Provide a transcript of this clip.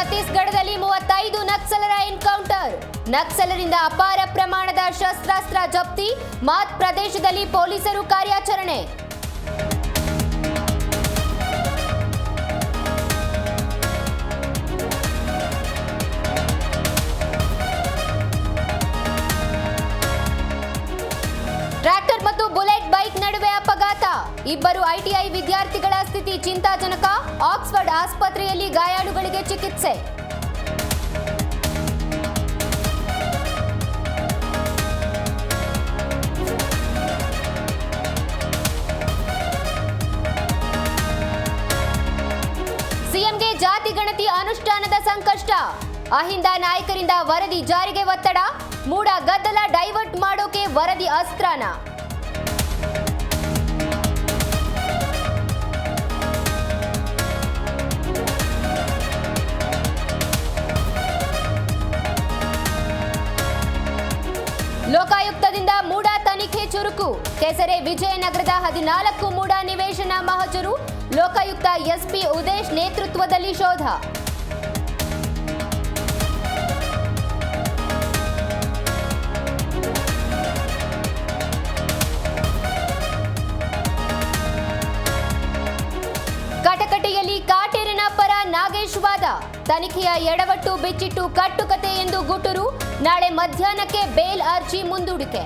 ಛತ್ತೀಸ್ಗಢದಲ್ಲಿ 35 ನಕ್ಸಲರ ಎನ್ಕೌಂಟರ್. ನಕ್ಸಲರಿಂದ ಅಪಾರ ಪ್ರಮಾಣದ ಶಸ್ತ್ರಾಸ್ತ್ರ ಜಪ್ತಿ. ಮಾತ್ ಪ್ರದೇಶದಲ್ಲಿ ಪೊಲೀಸರು ಕಾರ್ಯಾಚರಣೆ. ಟ್ರ್ಯಾಕ್ಟರ್ ಮತ್ತು ಬುಲೆಟ್ ಬೈಕ್ ನಡುವೆ ಅಪಘಾತ. ಇಬ್ಬರು ಐಟಿಐ ವಿದ್ಯಾರ್ಥಿಗಳ ಸ್ಥಿತಿ ಚಿಂತಾಜನಕ. ಆಕ್ಸ್ಫರ್ಡ್ ಆಸ್ಪತ್ರೆಯಲ್ಲಿ ಗಾಯಾಳುಗಳಿಗೆ ಚಿಕಿತ್ಸೆ. ಸಿಎಂಗೆ ಜಾತಿ ಗಣತಿ ಅನುಷ್ಠಾನದ ಸಂಕಷ್ಟ. ಅಹಿಂದ ನಾಯಕರಿಂದ ವರದಿ ಜಾರಿಗೆ ಒತ್ತಡ. ಮೂಡ ಗದ್ದಲ ಡೈವರ್ಟ್ ಮಾಡೋಕೆ ವರದಿ ಅಸ್ತ್ರನ. ಲೋಕಾಯುಕ್ತದಿಂದ ಮೂಡ ತನಿಖೆ ಚುರುಕು. ಕೆಸರೆ ವಿಜಯನಗರದ 14 ಮೂಡ ನಿವೇಶನ ಮಹಜರು. ಲೋಕಾಯುಕ್ತ ಎಸ್ಪಿ ಉದೇಶ್ ನೇತೃತ್ವದಲ್ಲಿ ಶೋಧ. ಕಟಕಟೆಯಲ್ಲಿ ಕಾಟೇರನ ಪರ ನಾಗೇಶ್ ವಾದ. ತನಿಖೆಯ ಎಡವಟ್ಟು ಬಿಚ್ಚಿಟ್ಟು ಕಟ್ಟುಕತೆ ಎಂದು ಗುಟುರು. ನಾಳೆ ಮಧ್ಯಾಹ್ನಕ್ಕೆ ಬೇಲ್ ಅರ್ಜಿ ಮುಂದೂಡಿಕೆ.